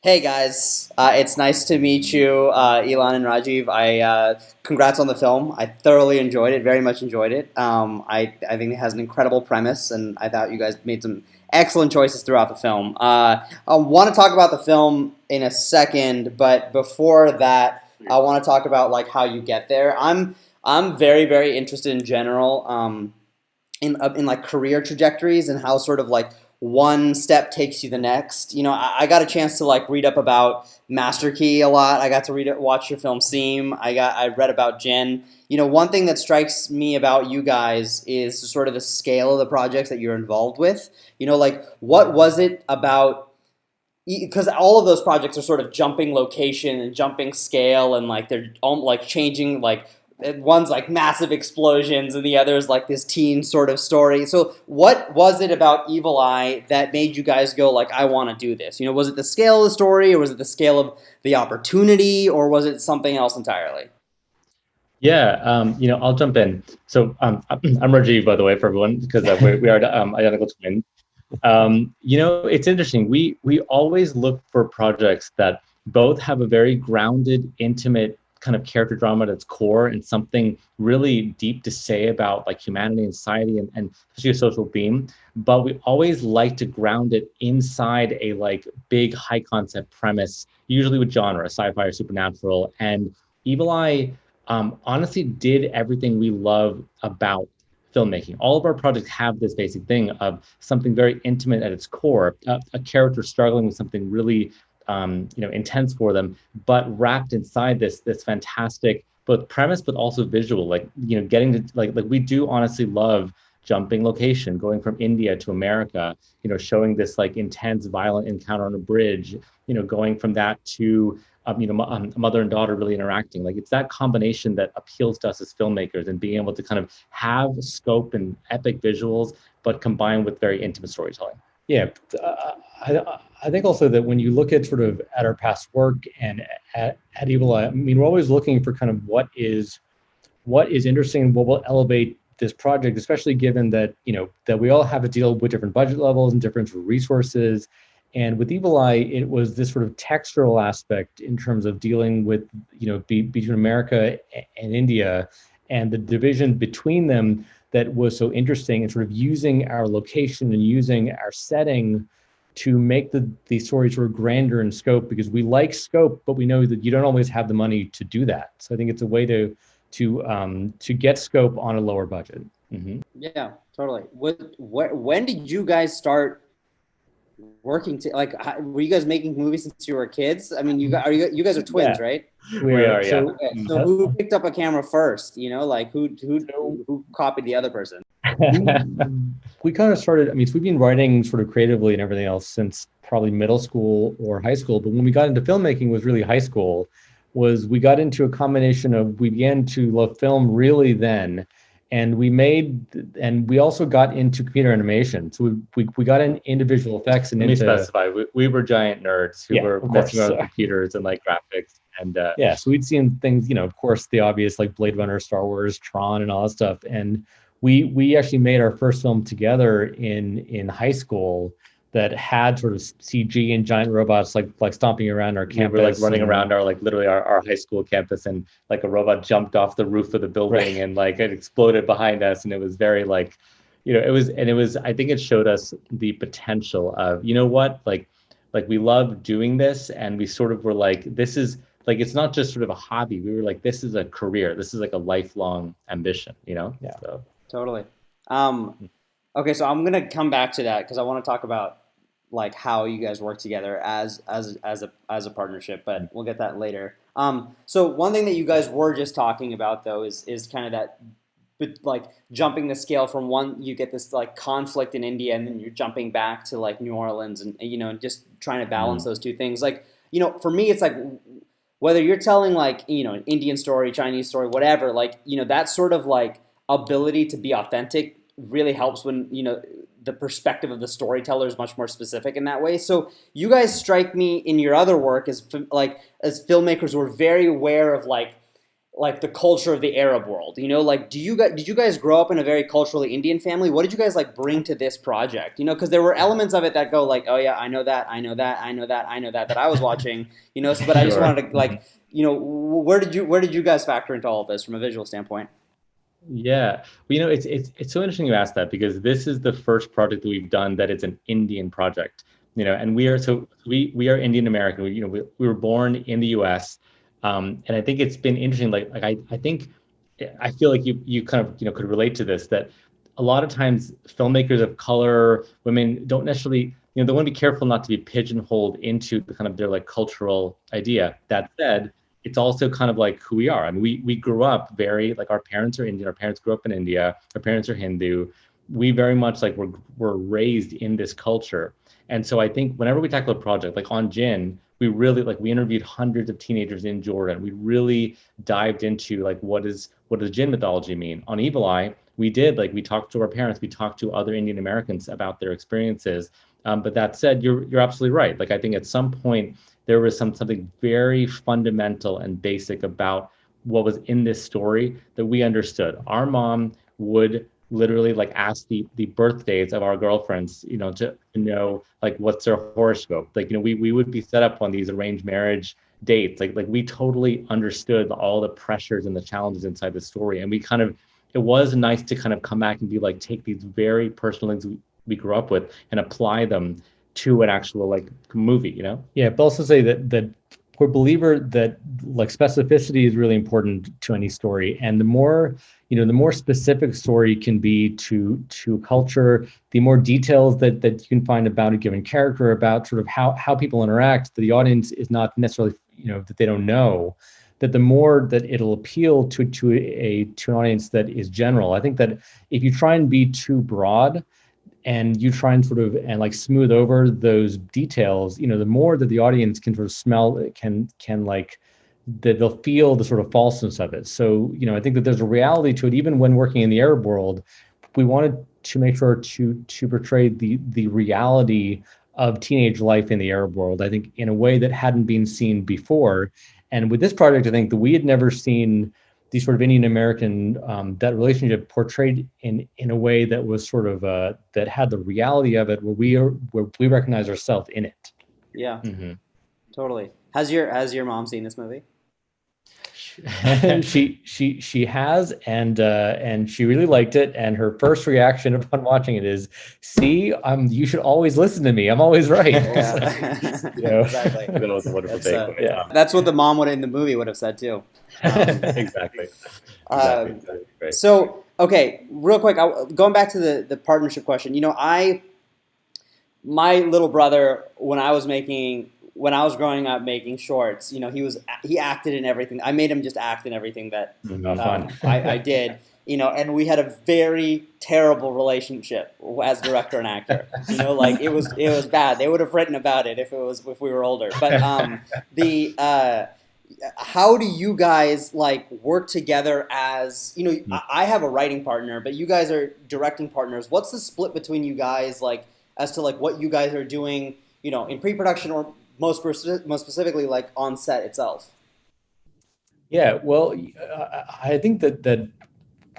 Hey guys, it's nice to meet you, Elon and Rajiv. Congrats on the film. I thoroughly enjoyed it, very much enjoyed it. I think it has an incredible premise, and I thought you guys made some excellent choices throughout the film. I want to talk about the film in a second, but before that, I want to talk about like how you get there. I'm very interested in general. In like career trajectories and how sort of like one step takes you the next. I got a chance to like read up about Master Key a lot. I got to watch your film Seam. I read about Jen. One thing that strikes me about you guys is sort of the scale of the projects that you're involved with. Like what was it about? Because all of those projects are sort of jumping location and jumping scale, and like they're all like changing like one's like massive explosions and the other's like this teen sort of story. So what was it about Evil Eye that made you guys go like, I want to do this? Was it the scale of the story, or was it the scale of the opportunity, or was it something else entirely? Yeah, I'll jump in. So I'm Rajiv, by the way, for everyone, because we are identical twins. It's interesting. We always look for projects that both have a very grounded, intimate kind of character drama at its core and something really deep to say about like humanity and society and especially a social theme. But we always like to ground it inside a like big high concept premise, usually with genre, sci-fi or supernatural. And Evil Eye honestly did everything we love about filmmaking. All of our projects have this basic thing of something very intimate at its core, a character struggling with something really, intense for them, but wrapped inside this fantastic both premise but also visual. Like getting to like we do honestly love jumping location, going from India to America. Showing this like intense, violent encounter on a bridge. Going from that to a mother and daughter really interacting. Like it's that combination that appeals to us as filmmakers and being able to kind of have scope and epic visuals, but combined with very intimate storytelling. Yeah, I think also that when you look at sort of at our past work and at Evil Eye, I mean, we're always looking for kind of what is interesting and what will elevate this project, especially given that that we all have to deal with different budget levels and different resources. And with Evil Eye, it was this sort of textural aspect in terms of dealing with between America and India, and the division between them that was so interesting, and sort of using our location and using our setting to make the story sort of grander in scope, because we like scope, but we know that you don't always have the money to do that. So I think it's a way to get scope on a lower budget. Mm-hmm. Yeah, totally. When did you guys start working to like? Were you guys making movies since you were kids? I mean, you guys are twins, Yeah, right? we are. Yeah. So okay, so Uh, who picked up a camera first? Like who who so who copied the other person? we we kind of started. I mean, so we've been writing sort of creatively and everything else since probably middle school or high school. But when we got into filmmaking, was really high school. Was we got into a combination of we began to love film really then, and we also got into computer animation. So we got in individual effects and Let me into specify. We were giant nerds who Yeah, were of messing course. around with computers and like graphics. And Yeah. so we'd seen things, of course, the obvious like Blade Runner, Star Wars, Tron, and all that stuff. And we actually made our first film together in high school that had sort of CG and giant robots like stomping around our campus. We were like running around our like literally our high school campus, and like a robot jumped off the roof of the building, right, and like it exploded behind us, and it was very like, it was I think it showed us the potential of, what, like we love doing this, and we sort of were like, this is like, it's not just sort of a hobby. We were like, this is a career. This is like a lifelong ambition. Yeah, So totally. Um, okay, so I'm gonna come back to that because I want to talk about like how you guys work together as a partnership, but we'll get that later. So one thing that you guys were just talking about though is kind of that, but like jumping the scale from one, you get this like conflict in India, and then you're jumping back to like New Orleans, and just trying to balance those two things. Like for me, it's like whether you're telling like an Indian story, Chinese story, whatever, like that sort of like ability to be authentic really helps when the perspective of the storyteller is much more specific in that way. So you guys strike me in your other work as like as filmmakers who are very aware of like like the culture of the Arab world. You know, like did you guys grow up in a very culturally Indian family? What did you guys like bring to this project? You know, because there were elements of it that go like, oh yeah, I know that, I know that, I know that, I know that I was watching. You know, so, but I just Sure. wanted to like, you know, where did you guys factor into all of this from a visual standpoint? Yeah. Well, it's so interesting you asked that because this is the first project that we've done that it's an Indian project. And we are Indian American. We were born in the U.S. And I think it's been interesting. I feel like you kind of could relate to this, that a lot of times filmmakers of color, women don't necessarily they want to be careful not to be pigeonholed into the kind of their like cultural idea. That said, it's also kind of like who we are. I mean, we grew up very like our parents are Indian. Our parents grew up in India. Our parents are Hindu. We very much like were raised in this culture. And so I think whenever we tackle a project like on Gin, we interviewed hundreds of teenagers in Jordan. We really dived into like what does Gin mythology mean? On Evil Eye, we talked to our parents, we talked to other Indian Americans about their experiences. But that said, you're absolutely right. Like I think at some point there was something very fundamental and basic about what was in this story that we understood. Our mom would literally like ask the birthdays of our girlfriends, to know like what's their horoscope. Like, we would be set up on these arranged marriage dates. Like we totally understood all the pressures and the challenges inside the story. And it was nice to kind of come back and be like, take these very personal things we grew up with and apply them to an actual like movie. Yeah, but also say that we're a believer that like specificity is really important to any story, and the more specific story can be to culture, the more details that you can find about a given character, about sort of how people interact, that the audience is not necessarily that they don't know, that the more that it'll appeal to an audience that is general. I think that if you try and be too broad and you try and sort of and like smooth over those details, the more that the audience can sort of smell, can like that they'll feel the sort of falseness of it. So I think that there's a reality to it. Even when working in the Arab world, we wanted to make sure to portray the reality of teenage life in the Arab world, I think, in a way that hadn't been seen before. And with this project, I think that we had never seen the sort of Indian American, that relationship portrayed in a way that was sort of that had the reality of it, where we recognize ourselves in it. Yeah, Mhm. totally. Has your mom seen this movie? She has, and she really liked it. And her first reaction upon watching it is, "See, you should always listen to me. I'm always right." Yeah, exactly. That was a wonderful That's takeaway. Yeah, that's what the mom would in the movie would have said too. exactly, exactly. Um, That's great. so okay, real quick, going back to the partnership question. You know, my little brother, when I was growing up making shorts, he acted in everything. I made him just act in everything that Fun. I did. And we had a very terrible relationship as director and actor. Like it was bad. They would have written about it if we were older. But the how do you guys like work together as I have a writing partner, but you guys are directing partners. What's the split between you guys like as to like what you guys are doing, in pre-production or most specifically like on set itself? Yeah, well, I think that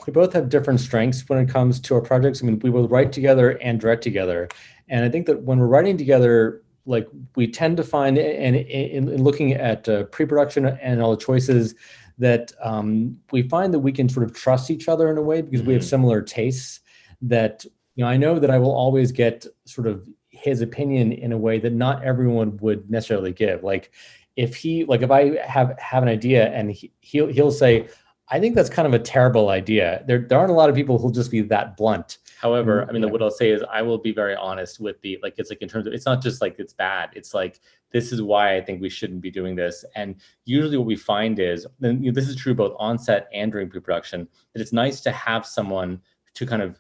we both have different strengths when it comes to our projects. I mean, we will write together and direct together, and I think that when we're writing together, like we tend to find, and in looking at pre-production and all the choices, that we find that we can sort of trust each other in a way because we have similar tastes. That I know that I will always get sort of his opinion in a way that not everyone would necessarily give. Like if I have an idea and he'll say, I think that's kind of a terrible idea. There aren't a lot of people who'll just be that blunt. However, I mean, what I'll say is I will be very honest with it's like in terms of, it's not just like it's bad. It's like, this is why I think we shouldn't be doing this. And usually what we find is, and this is true both on set and during pre-production, that it's nice to have someone to kind of,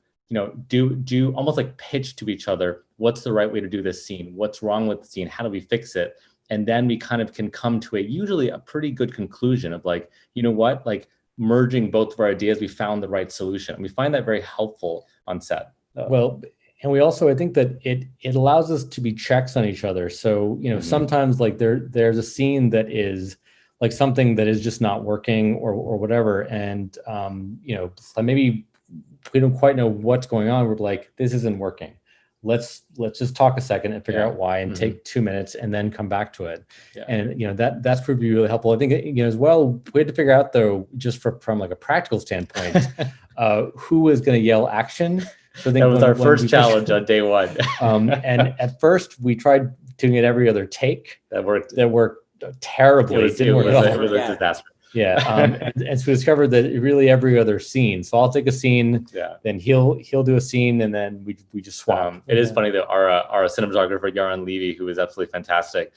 do almost like pitch to each other. What's the right way to do this scene? What's wrong with the scene? How do we fix it? And then we kind of can come to usually a pretty good conclusion of like, what, like, merging both of our ideas, we found the right solution. And we find that very helpful on set. Well, and we also, I think that it allows us to be checks on each other. So, sometimes like there's a scene that is like something that is just not working or whatever. And, maybe we don't quite know what's going on. We're like, this isn't working. Let's just talk a second and figure out why, and take 2 minutes and then come back to it. Yeah. And that's proved to be really helpful. I think as well, we had to figure out though, just from like a practical standpoint, who was going to yell action. So I think that was our first challenge on day one. And at first we tried doing it every other take. That worked terribly. It was a disaster. Yeah. And so we discovered that really every other scene. So I'll take a scene, then he'll do a scene, and then we just swap. It is funny that our cinematographer, Yaron Levy, who is absolutely fantastic,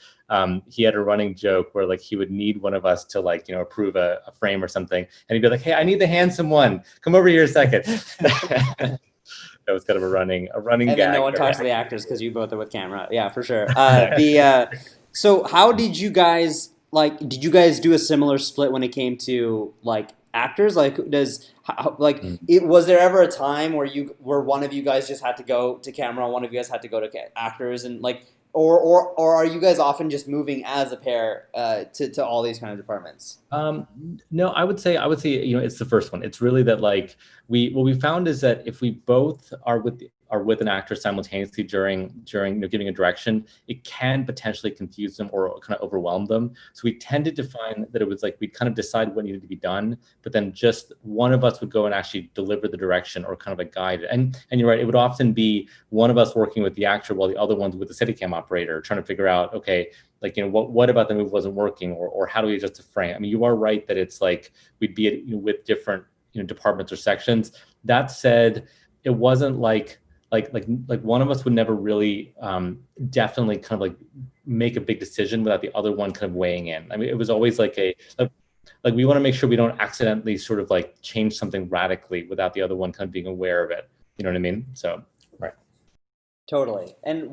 he had a running joke where like he would need one of us to like, approve a frame or something. And he'd be like, hey, I need the handsome one. Come over here a second. That was kind of a running and gag. And then no one talks to the actors because you both are with camera. Yeah, for sure. So how did you guys... did you guys do a similar split when it came to like actors? Was there ever a time where one of you guys just had to go to camera, one of you guys had to go to actors, and or are you guys often just moving as a pair to all these kind of departments? No, I would say it's the first one. It's really that what we found is that if we both are with an actor simultaneously during giving a direction, it can potentially confuse them or kind of overwhelm them. So we tended to find that it was like we'd kind of decide what needed to be done, but then just one of us would go and actually deliver the direction or kind of a guide. And you're right, it would often be one of us working with the actor while the other one's with the Steadicam operator, trying to figure out, okay, what about the move wasn't working, or how do we adjust the frame? I mean, you are right that it's like we'd be with different departments or sections. That said, it wasn't like one of us would never really definitely kind of like make a big decision without the other one kind of weighing in. I mean, it was always like we want to make sure we don't accidentally sort of like change something radically without the other one kind of being aware of it. You know what I mean? So, right. Totally. And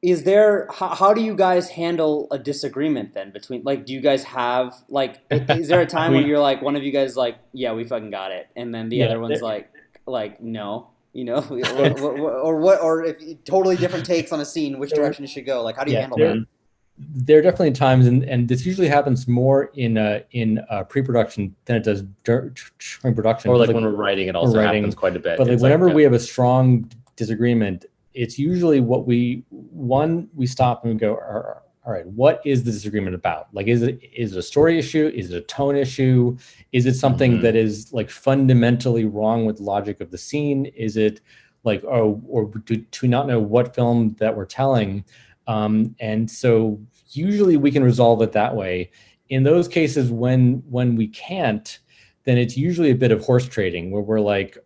is there, how do you guys handle a disagreement then between, do you guys have, is there a time when you're like, one of you guys like, yeah, we fucking got it, and then the other one's no, or if totally different takes on a scene, which direction it should go? How do you handle that? There are definitely times, and this usually happens more in pre-production than it does during production. Or when we're writing, it also happens quite a bit. But whenever we have a strong disagreement, it's usually we stop and we go, all right, what is the disagreement about? Is it a story issue? Is it a tone issue? Is it something that is fundamentally wrong with logic of the scene? Is it or do we not know what film that we're telling? And so usually we can resolve it that way. In those cases, when we can't, then it's usually a bit of horse trading where we're like,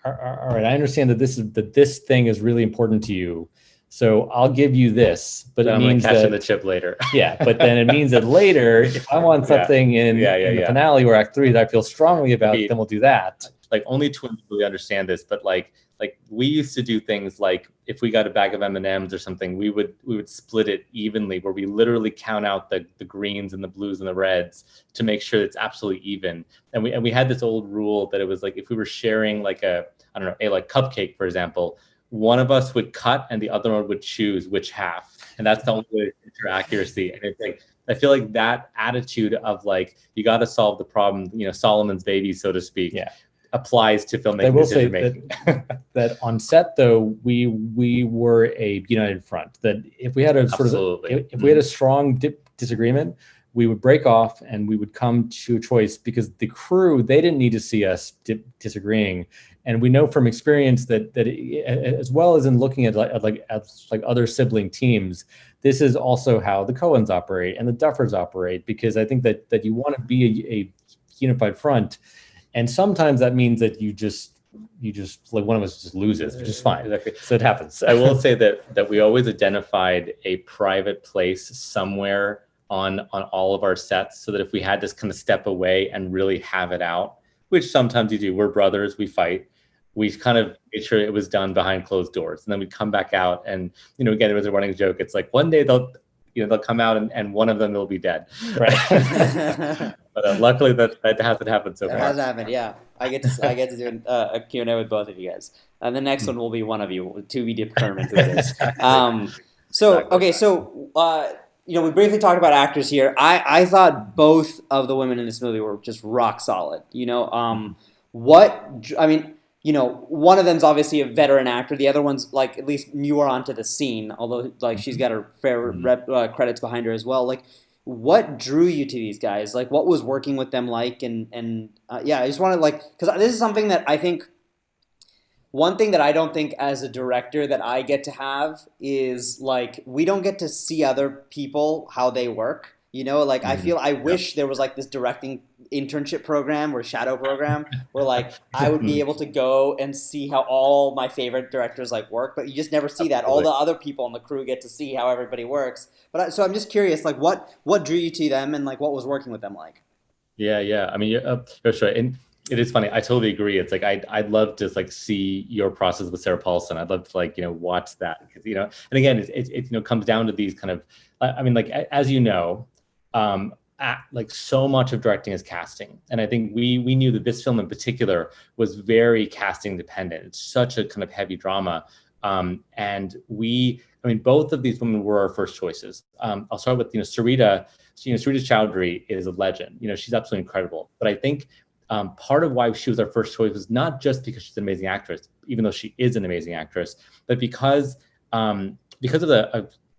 all right, I understand that this thing is really important to you, so I'll give you this, but it means that the chip later. Yeah, but then it means that later, if I want something in the finale or Act 3 that I feel strongly about, then we'll do that. Only twins really understand this, but we used to do things like if we got a bag of M&Ms or something, we would split it evenly, where we literally count out the greens and the blues and the reds to make sure it's absolutely even. And we had this old rule that it was if we were sharing a cupcake, for example, one of us would cut and the other one would choose which half, and that's the only way to ensure accuracy. And it's I feel like that attitude of you got to solve the problem, Solomon's baby, so to speak. Yeah. Applies to filmmaking. I will say that on set though, we were a united front. That if we had a if we had a strong disagreement, we would break off and we would come to a choice, because the crew, they didn't need to see us disagreeing. And we know from experience that as well as in looking at other sibling teams, this is also how the Coens operate and the Duffers operate, because I think that you want to be a unified front. And sometimes that means that you just one of us just loses, which is fine. Exactly. So it happens. I will say that we always identified a private place somewhere on all of our sets, so that if we had to kind of step away and really have it out, which sometimes you do, we're brothers, we fight, we kind of made sure it was done behind closed doors. And then we come back out and, again, it was a running joke. It's one day they'll come out and one of them will be dead. Right. But luckily that hasn't happened so far. It has happened, yeah. I get to do a Q&A with both of you guys. And the next one will be one of you, to be determined who it is. we briefly talked about actors here. I thought both of the women in this movie were just rock solid. What I mean, one of them's obviously a veteran actor. The other one's like at least newer onto the scene, although like she's got her fair credits behind her as well. Like, what drew you to these guys? Like, what was working with them like? And yeah, I just wanted because this is something that I think one thing that I don't think as a director that I get to have is like we don't get to see other people how they work. Like I feel I wish there was like this directing internship program or shadow program where like I would be able to go and see how all my favorite directors like work, but you just never see that. All the other people on the crew get to see how everybody works. So I'm just curious, like what drew you to them and like what was working with them like? Yeah. I mean, you're sure. And it is funny. I totally agree. It's like I'd love to like see your process with Sarah Paulson. I'd love to like watch that because and again it comes down to these kind of I mean like as like so much of directing is casting, and I think we knew that this film in particular was very casting dependent. It's such a kind of heavy drama, and both of these women were our first choices. I'll start with Sarita. Sarita Chowdhury is a legend. She's absolutely incredible, but I think. Part of why she was our first choice was not just because she's an amazing actress, even though she is an amazing actress, but because of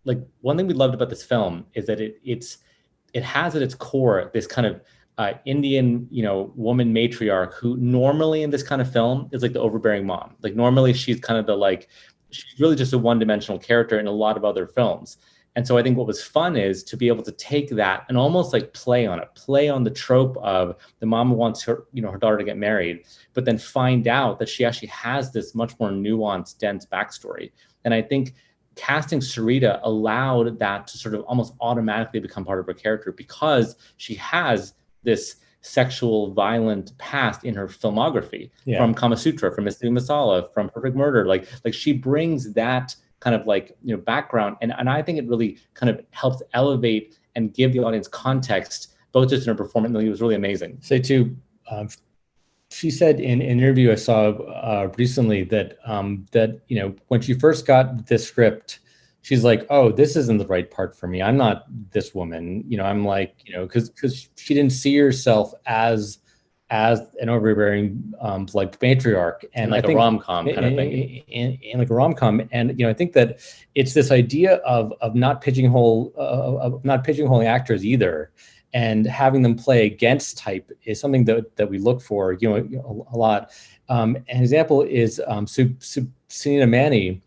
like one thing we loved about this film is that it has at its core this kind of Indian, woman matriarch who normally in this kind of film is like the overbearing mom. Like normally she's kind of she's really just a one-dimensional character in a lot of other films. And so I think what was fun is to be able to take that and almost like play on the trope of the mom who wants her daughter to get married, but then find out that she actually has this much more nuanced, dense backstory. And I think casting Sarita allowed that to sort of almost automatically become part of her character because she has this sexual violent past in her filmography from Kama Sutra, from Mystery Masala, from Perfect Murder. Like she brings that kind of background. And I think it really kind of helps elevate and give the audience context, both just in her performance. It was really amazing. Say too, she said in an interview I saw recently that when she first got this script, she's like, oh, this isn't the right part for me. I'm not this woman. I'm like, because she didn't see herself as an overbearing like matriarch and like a rom-com kind of thing, in like a rom-com. And I think that it's this idea of not pigeonholing actors either, and having them play against type is something that we look for a lot. An example is Sunita Mani.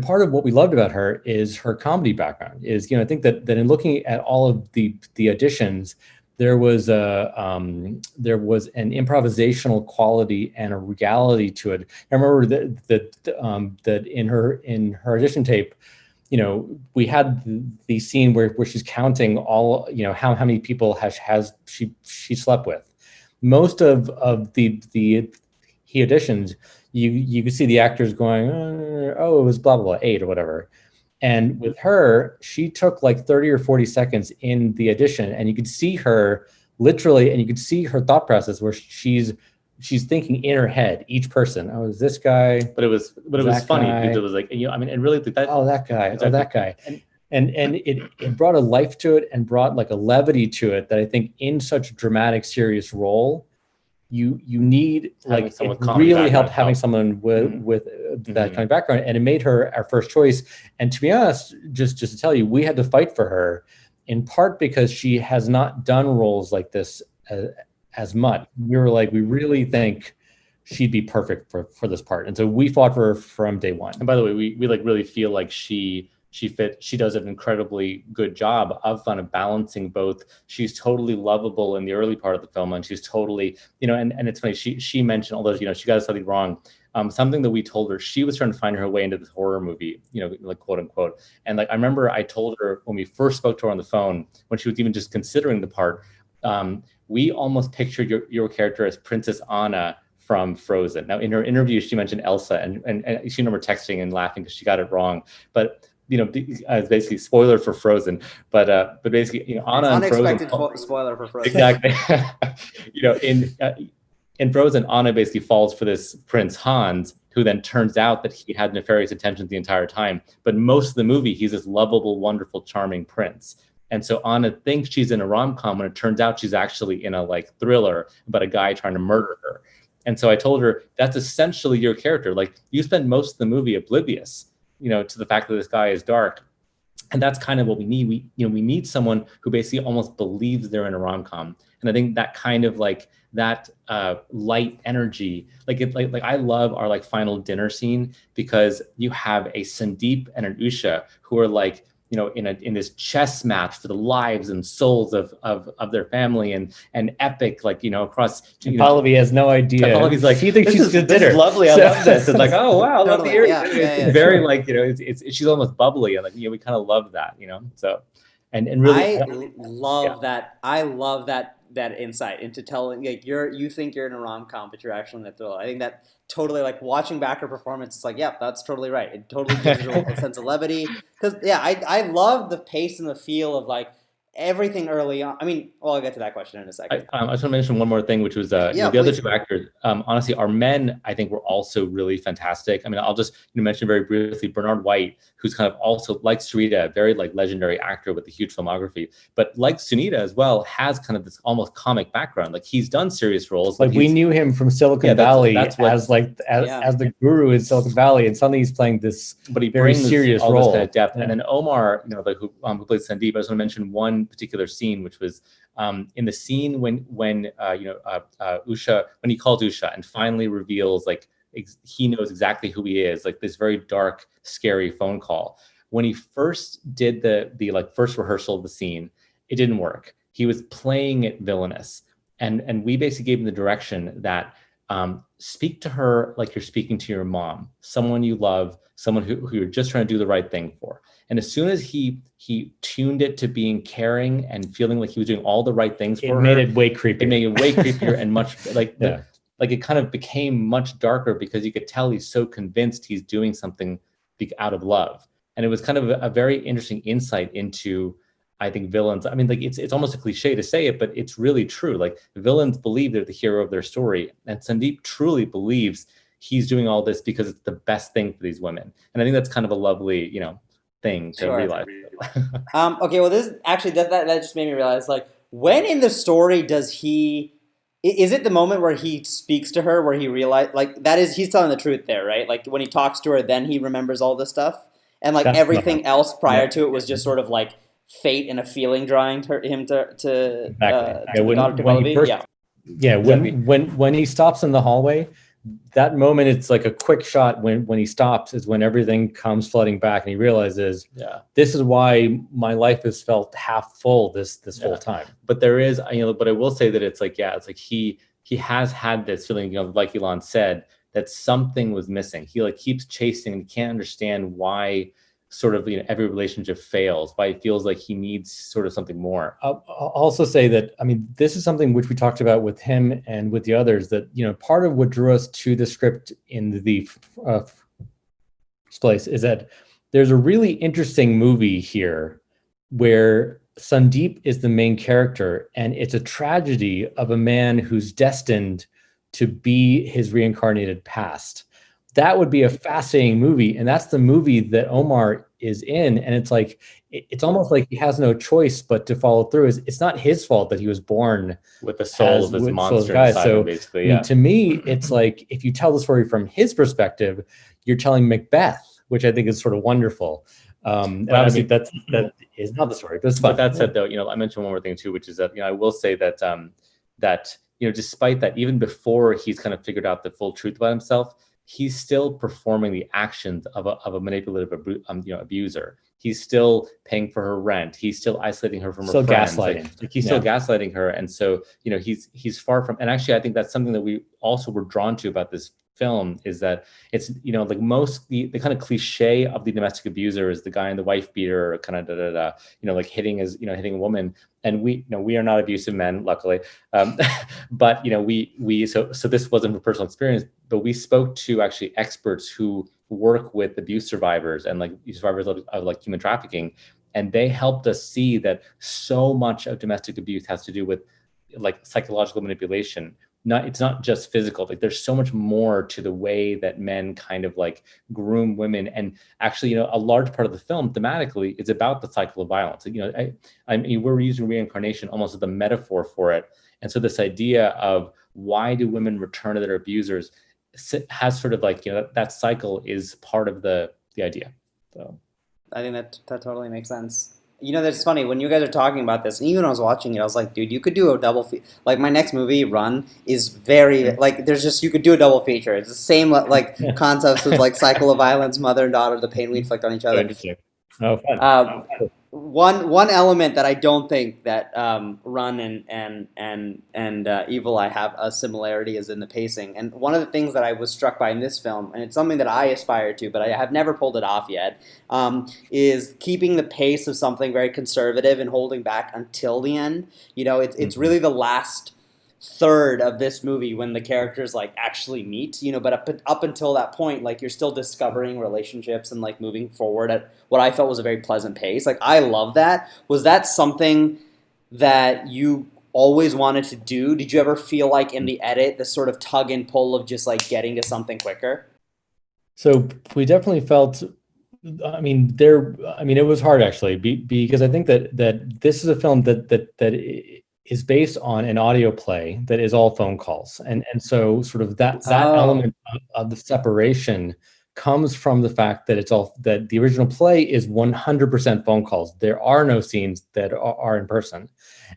Part of what we loved about her is her comedy background. I think that in looking at all of the auditions, there was an improvisational quality and a reality to it. I remember that in her audition tape, we had the scene where she's counting all, how many people has she slept with. Most of the he auditions, you could see the actors going, oh, it was blah blah blah 8 or whatever. And with her, she took like 30 or 40 seconds in the audition, and you could see her literally, and you could see her thought process where she's thinking in her head, each person. Oh, is this guy? But it was funny because it was like, and really that. Oh, that guy. Exactly. Oh, that guy. And it brought a life to it and brought like a levity to it that I think in such a dramatic, serious role, you need like it really helped having someone with that kind of background, and it made her our first choice. And to be honest, just to tell you, we had to fight for her in part because she has not done roles like this as much. We were like, we really think she'd be perfect for this part, and so we fought for her from day one. And by the way, we like really feel like she does an incredibly good job of kind of balancing both. She's totally lovable in the early part of the film, and she's totally, and it's funny, she mentioned, although, she got something wrong, something that we told her, she was trying to find her way into this horror movie, like quote unquote. And like, I remember I told her when we first spoke to her on the phone, when she was even just considering the part, we almost pictured your character as Princess Anna from Frozen. Now, in her interview, she mentioned Elsa, and she remember texting and laughing because she got it wrong. But as basically spoiler for Frozen, but basically, Anna and unexpected Frozen, spoiler for Frozen. Exactly. In Frozen, Anna basically falls for this Prince Hans, who then turns out that he had nefarious intentions the entire time. But most of the movie, he's this lovable, wonderful, charming prince. And so Anna thinks she's in a rom-com when it turns out she's actually in a like thriller about a guy trying to murder her. And so I told her, that's essentially your character. Like, you spend most of the movie oblivious, to the fact that this guy is dark. And that's kind of what we need. We need someone who basically almost believes they're in a rom-com. And I think that kind of like that light energy, like I love our like final dinner scene, because you have a Sandeep and an Usha who are like, in this chess match for the lives and souls of their family, and epic, like, across. Pallavi has no idea. Pallavi's like, she thinks she's this is lovely. I love this. It's like, oh wow, I love the Totally. it's very like, it's she's almost bubbly, and like, we kind of love that, So, and really, I love that. I love that insight into telling, like, you think you're in a rom-com, but you're actually in a thriller. I think that totally, like, watching back her performance, it's like, yeah, that's totally right. It totally gives her a sense of levity. Because I love the pace and the feel of like everything early on. I mean, well, I'll get to that question in a second. I just want to mention one more thing, which was the other two actors. Honestly, our men, I think, were also really fantastic. I mean, I'll just mention very briefly Bernard White, who's kind of also, like Sarita, a very like legendary actor with a huge filmography, but like Sunita as well, has kind of this almost comic background. Like, he's done serious roles. Like, we knew him from Silicon Valley as the guru in Silicon Valley, and suddenly he's playing this, but he very brings serious all role. This kind of depth. And then Omar, like, who plays Sandeep, I just want to mention one particular scene, which was in the scene when Usha, when he calls Usha and finally reveals, like, he knows exactly who he is, like this very dark, scary phone call. When he first did the like first rehearsal of the scene, it didn't work. He was playing it villainous, and we basically gave him the direction that speak to her like you're speaking to your mom, someone you love, someone who you're just trying to do the right thing for. And as soon as he tuned it to being caring and feeling like he was doing all the right things for her, it made it way creepier. It made it way creepier and much like like it kind of became much darker, because you could tell he's so convinced he's doing something out of love. And it was kind of a very interesting insight into, I think, villains. I mean, like, it's almost a cliche to say it, but it's really true. Like, villains believe they're the hero of their story, and Sandeep truly believes he's doing all this because it's the best thing for these women. And I think that's kind of a lovely, thing to realize. Okay, well, this actually that just made me realize, like, when in the story does he? Is it the moment where he speaks to her, where he realized, like, that is, he's telling the truth there, right? Like, when he talks to her, then he remembers all this stuff, and like, that's everything else prior to it was just sort of like fate and a feeling drawing him to when he stops in the hallway, that moment, it's like a quick shot. When he stops is when everything comes flooding back, and he realizes, this is why my life has felt half full this whole time. But there is, but I will say that it's like, it's like he has had this feeling, like Elon said, that something was missing. He like keeps chasing and can't understand why sort of, every relationship fails, why he feels like he needs sort of something more. I'll also say that, I mean, this is something which we talked about with him and with the others, that, part of what drew us to the script in the place is that there's a really interesting movie here where Sandeep is the main character, and it's a tragedy of a man who's destined to be his reincarnated past. That would be a fascinating movie, and that's the movie that Omar is in. And it's like, it's almost like he has no choice but to follow through. It's not his fault that he was born with the soul of his monster inside him, basically. I mean, to me, it's like, if you tell the story from his perspective, you're telling Macbeth, which I think is sort of wonderful. And obviously, that is not the story, but it's fun. But that said, though, I mentioned one more thing too, which is that, I will say that that despite that, even before he's kind of figured out the full truth about himself, he's still performing the actions of a manipulative abuser. He's still paying for her rent. He's still isolating her from her friends. Gaslighting. He's still gaslighting her. And so, he's far from, and actually, I think that's something that we also were drawn to about this film, is that it's, like most, the kind of cliche of the domestic abuser is the guy in the wife beater, kind of like hitting a woman. And we are not abusive men, luckily. But so this wasn't from personal experience, but we spoke to actually experts who work with abuse survivors and like survivors of like human trafficking, and they helped us see that so much of domestic abuse has to do with like psychological manipulation, it's not just physical. Like there's so much more to the way that men kind of like groom women. And actually, a large part of the film thematically is about the cycle of violence. I mean, we're using reincarnation almost as the metaphor for it. And so this idea of why do women return to their abusers has sort of like, that cycle is part of the idea. So I think that totally makes sense. That's funny when you guys are talking about this, and even when I was watching it, I was like, dude, you could do a double like my next movie, Run, is very like there's just you could do a double feature. It's the same like concepts of like cycle of violence, mother and daughter, the pain we inflict on each so other. interesting. Oh, fun. One element that I don't think that Run and Evil Eye have a similarity is in the pacing. And one of the things that I was struck by in this film, and it's something that I aspire to, but I have never pulled it off yet, is keeping the pace of something very conservative and holding back until the end. It's really the last third of this movie when the characters like actually meet, but up until that point, like you're still discovering relationships and like moving forward at what I felt was a very pleasant pace. Like I love that. Was that something that you always wanted to do? Did you ever feel like in the edit the sort of tug and pull of just like getting to something quicker? So we definitely felt, it was hard actually, because I think that this is a film that is based on an audio play that is all phone calls. And so sort of that element of the separation comes from the fact that that the original play is 100% phone calls. There are no scenes that are in person.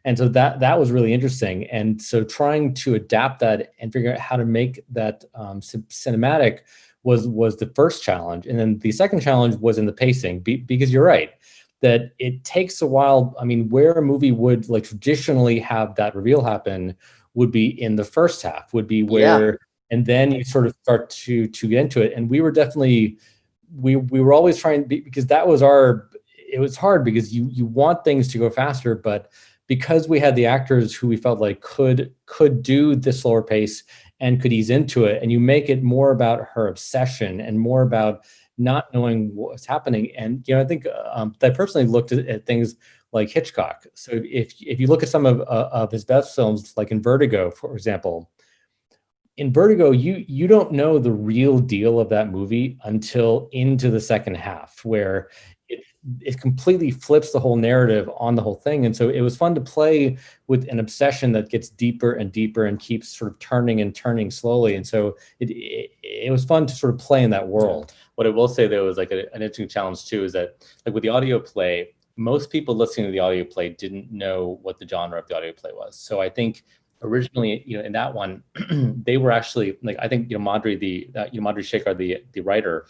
And so that was really interesting. And so trying to adapt that and figure out how to make that cinematic was the first challenge. And then the second challenge was in the pacing, because you're right, that it takes a while. I mean, where a movie would like traditionally have that reveal happen would be in the first half, would be where, and then you sort of start to get into it. And we were definitely, we were always trying, because it was hard because you want things to go faster, but because we had the actors who we felt like could do the slower pace and could ease into it, and you make it more about her obsession and more about not knowing what's happening. And I think I personally looked at things like Hitchcock. So if you look at some of his best films, like in Vertigo, for example, in Vertigo, you don't know the real deal of that movie until into the second half, where it completely flips the whole narrative on the whole thing. And so it was fun to play with an obsession that gets deeper and deeper and keeps sort of turning and turning slowly. And so it was fun to sort of play in that world. What I will say, though, is like an interesting challenge too, is that like with the audio play, most people listening to the audio play didn't know what the genre of the audio play was. So I think originally, in that one, they were actually like, I think, Madhuri Shekhar, the writer,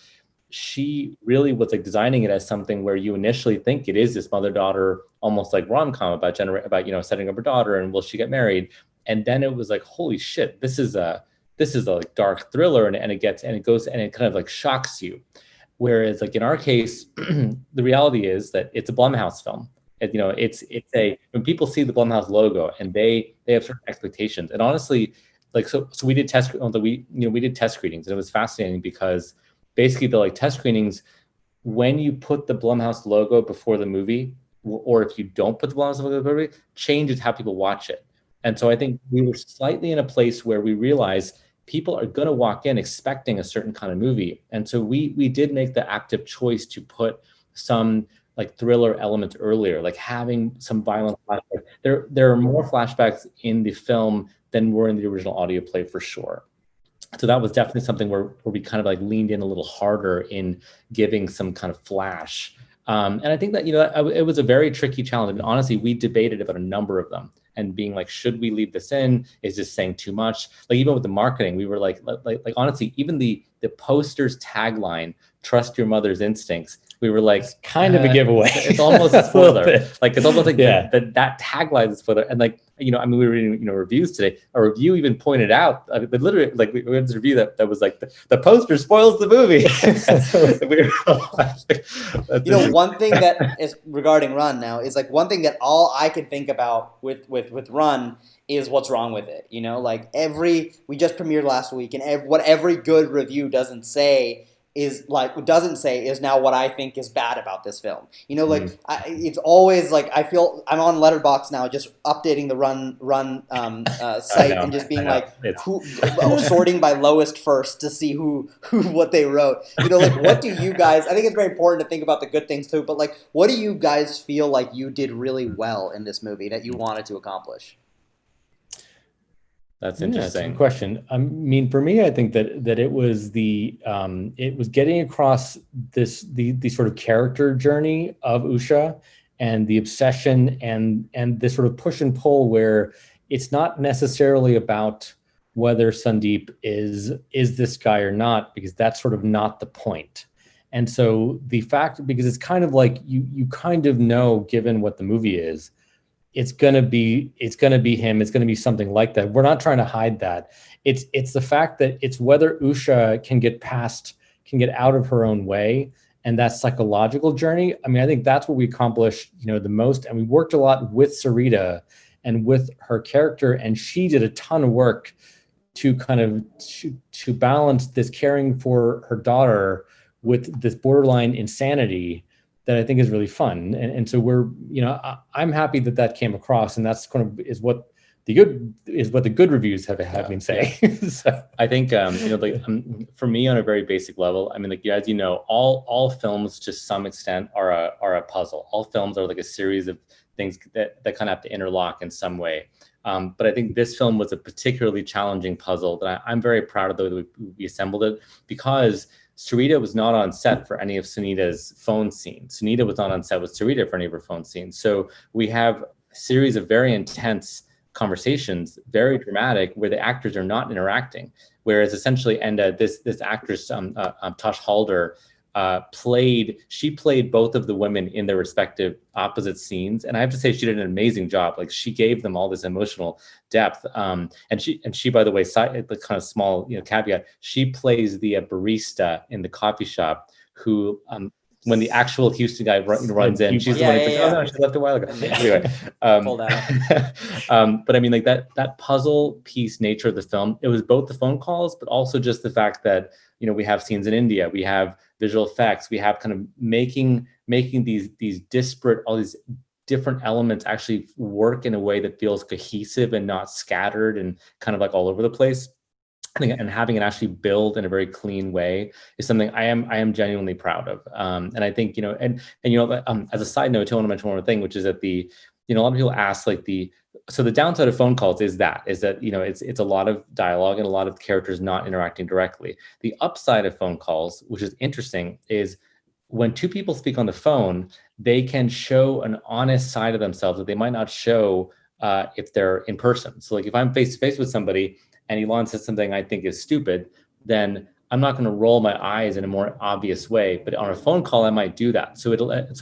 she really was like designing it as something where you initially think it is this mother-daughter, almost like rom-com about setting up her daughter and will she get married. And then it was like, holy shit, this is a like dark thriller, and it goes and it kind of like shocks you. Whereas like in our case, the reality is that it's a Blumhouse film. When people see the Blumhouse logo and they have certain expectations. And honestly, like so we did we did test screenings, and it was fascinating because basically the like test screenings, when you put the Blumhouse logo before the movie, or if you don't put the Blumhouse logo before the movie, changes how people watch it. And so I think we were slightly in a place where we realized people are going to walk in expecting a certain kind of movie. And so we did make the active choice to put some like thriller elements earlier, like having some violent flashbacks. There are more flashbacks in the film than were in the original audio play for sure. So that was definitely something where we kind of like leaned in a little harder in giving some kind of flash. And I think that, it was a very tricky challenge. I mean, honestly, we debated about a number of them and being like, should we leave this in? Is this saying too much? Like even with the marketing, we were like honestly, even the poster's tagline, "Trust your mother's instincts," we were like, kind of a giveaway. It's almost a spoiler. Like it's almost like that tagline is a spoiler. And like, we were reading reviews today. A review even pointed out, but literally, like we had this review that was like the poster spoils the movie. One thing that is regarding Run now is like one thing that all I can think about with Run is what's wrong with it. Like we just premiered last week, and what every good review doesn't say is like doesn't say is now what I think is bad about this film. You know, like Mm. it's always like I feel I'm on Letterboxd now, just updating the run I site know, and just being I know. like sorting by lowest first to see who what they wrote. You know, like what do you guys? I think it's very important to think about the good things too, but like what do you guys feel like you did really well in this movie that you wanted to accomplish? That's Yeah, that's a interesting. good question. I mean, for me, I think that it was it was getting across the sort of character journey of Usha and the obsession and this sort of push and pull where it's not necessarily about whether Sandeep is this guy or not, because that's sort of not the point. And so the fact, because it's kind of like you kind of know, given what the movie is, it's gonna be him. It's gonna be something like that. We're not trying to hide that. It's the fact that it's whether Usha can get out of her own way, and that psychological journey. I mean, I think that's what we accomplished, the most. And we worked a lot with Sarita and with her character, and she did a ton of work to kind of to balance this caring for her daughter with this borderline insanity that I think is really fun. And so we're, I'm happy that came across, and that's kind of is what the good reviews have been saying. Yeah. So I think, for me on a very basic level, I mean, like, as you know, all films to some extent are a puzzle. All films are like a series of things that kind of have to interlock in some way. But I think this film was a particularly challenging puzzle that I'm very proud of the way that we assembled it, because Sarita was not on set for any of Sunita's phone scenes. Sunita was not on set with Sarita for any of her phone scenes. So we have a series of very intense conversations, very dramatic, where the actors are not interacting. Whereas essentially, and this actress, Tosh Halder, she played both of the women in their respective opposite scenes, and I have to say she did an amazing job. Like, she gave them all this emotional depth, and she by the way, the kind of small caveat, she plays the barista in the coffee shop who when the actual Houston guy runs in, she's the one who's like, oh no, she left a while ago. Anyway, but I mean, like that puzzle piece nature of the film, it was both the phone calls, but also just the fact that we have scenes in India, we have visual effects, we have kind of making these disparate, all these different elements actually work in a way that feels cohesive and not scattered and kind of like all over the place. I think, and having it actually build in a very clean way is something I am genuinely proud of. And I think, as a side note, I want to mention one more thing, which is that a lot of people ask so the downside of phone calls is that it's a lot of dialogue and a lot of characters not interacting directly. The upside of phone calls, which is interesting, is when two people speak on the phone, they can show an honest side of themselves that they might not show if they're in person. So like if I'm face to face with somebody and Elon says something I think is stupid, then I'm not going to roll my eyes in a more obvious way. But on a phone call, I might do that. So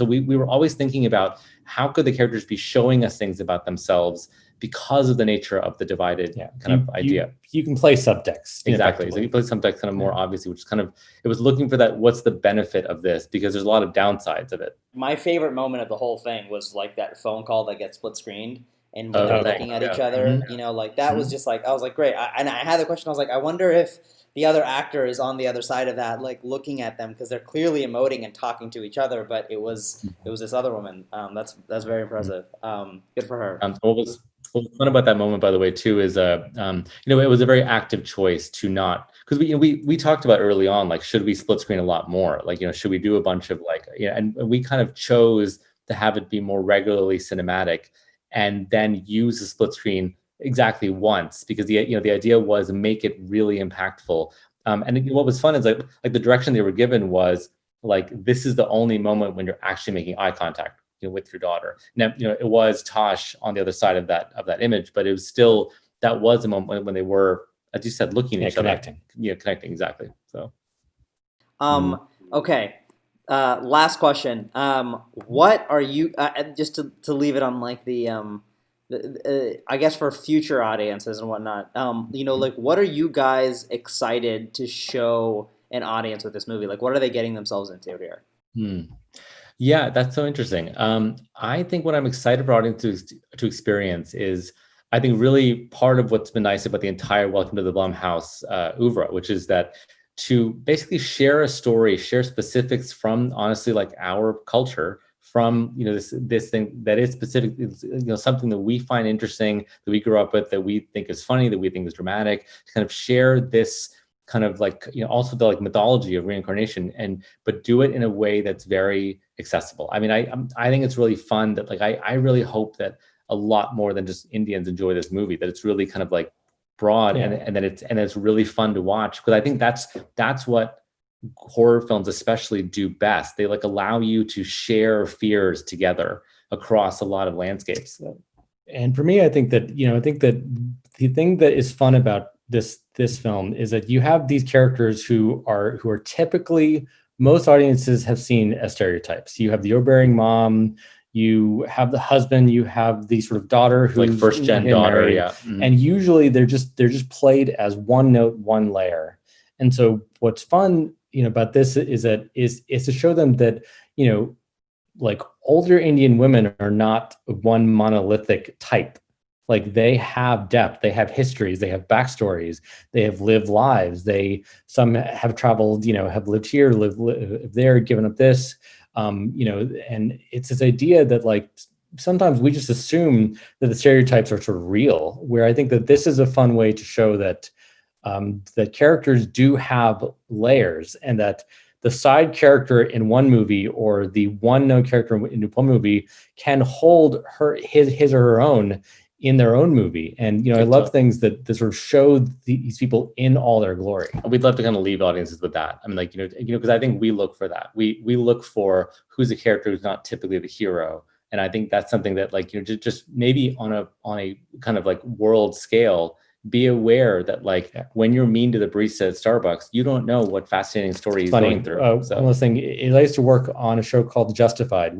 we were always thinking about how could the characters be showing us things about themselves because of the nature of the divided kind of idea. You can play subtext. Exactly. So you play subtext kind of more obviously, which is kind of, it was looking for that. What's the benefit of this? Because there's a lot of downsides of it. My favorite moment of the whole thing was like that phone call that gets split screened. And when they're looking at each other, that was just like, I was like, great. And I had the question, I was like, I wonder if the other actor is on the other side of that, like looking at them, because they're clearly emoting and talking to each other, but it was this other woman. That's very impressive. Good for her. What was fun about that moment, by the way, too, is it was a very active choice to not, because we talked about early on, like, should we split screen a lot more? Like, should we do a bunch of and we kind of chose to have it be more regularly cinematic, and then use the split screen exactly once, because the idea was make it really impactful. And what was fun is like the direction they were given was like, this is the only moment when you're actually making eye contact with your daughter. Now, it was Tosh on the other side of that image, but it was still, that was a moment when they were, as you said, looking at each other. Connecting, exactly. So okay. Last question. What are you just to leave it on like the I guess for future audiences and whatnot, like what are you guys excited to show an audience with this movie? Like, what are they getting themselves into here? Yeah, that's so interesting. I think what I'm excited for audiences to experience is, I think really part of what's been nice about the entire Welcome to the Blumhouse oeuvre, which is that to basically share a story, share specifics from honestly like our culture, from this thing that is specific, something that we find interesting, that we grew up with, that we think is funny, that we think is dramatic, to kind of share this kind of like also the like mythology of reincarnation, but do it in a way that's very accessible. I mean, I think it's really fun that like I really hope that a lot more than just Indians enjoy this movie, that it's really kind of like broad, and that it's really fun to watch, because I think that's what horror films especially do best. They like allow you to share fears together across a lot of landscapes. And for me, I think that the thing that is fun about this film is that you have these characters who are typically, most audiences have seen as stereotypes. You have the overbearing mom, you have the husband, you have the sort of daughter who's like first gen daughter, married, and usually they're just played as one note, one layer. And so what's fun about this is to show them that like older Indian women are not one monolithic type. Like they have depth, they have histories, they have backstories, they have lived lives. Some have traveled, have lived here, lived there, given up this, and it's this idea that like sometimes we just assume that the stereotypes are sort of real, where I think that this is a fun way to show that that characters do have layers, and that the side character in one movie or the one known character in one movie can hold his or her own in their own movie. And I love things that sort of show these people in all their glory. We'd love to kind of leave audiences with that. I mean, like because I think we look for that. We look for who's a character who's not typically the hero, and I think that's something that like just maybe on a kind of like world scale, be aware that like when you're mean to the barista at Starbucks, you don't know what fascinating story he's going through. One last thing, I used to work on a show called Justified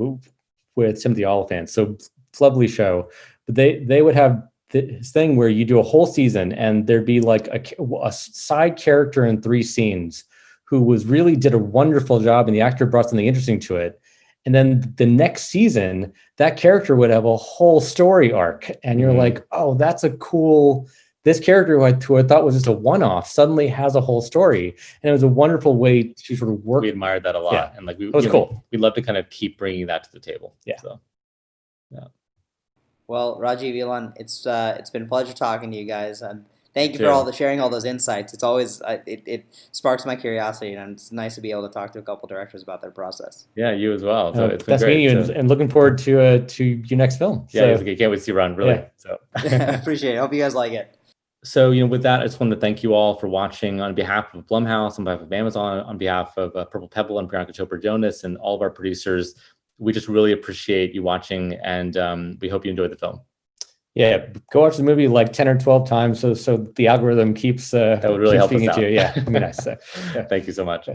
with Timothy Olyphant. So lovely show. But they would have this thing where you do a whole season and there'd be like a side character in 3 scenes who really did a wonderful job, and the actor brought something interesting to it. And then the next season, that character would have a whole story arc. And you're like, oh, that's a cool... This character who I thought was just a one-off suddenly has a whole story, and it was a wonderful way to sort of work. We admired that a lot, and like it was cool. We'd love to kind of keep bringing that to the table. Well, Rajiv, Elon, it's been a pleasure talking to you guys, and thank you for sharing all those insights. It's always it sparks my curiosity, and it's nice to be able to talk to a couple directors about their process. Yeah, you as well. So it's been that's great. Meeting you, and looking forward to your next film. Yeah, so, can't wait to see you run. Really. Yeah. So appreciate it. Hope you guys like it. So, with that, I just want to thank you all for watching on behalf of Blumhouse, on behalf of Amazon, on behalf of Purple Pebble and Priyanka Chopra Jonas, and all of our producers. We just really appreciate you watching, and we hope you enjoyed the film. Yeah, go watch the movie like 10 or 12 times so the algorithm keeps that would really help us out. To you. Yeah, it'd be nice. Thank you so much.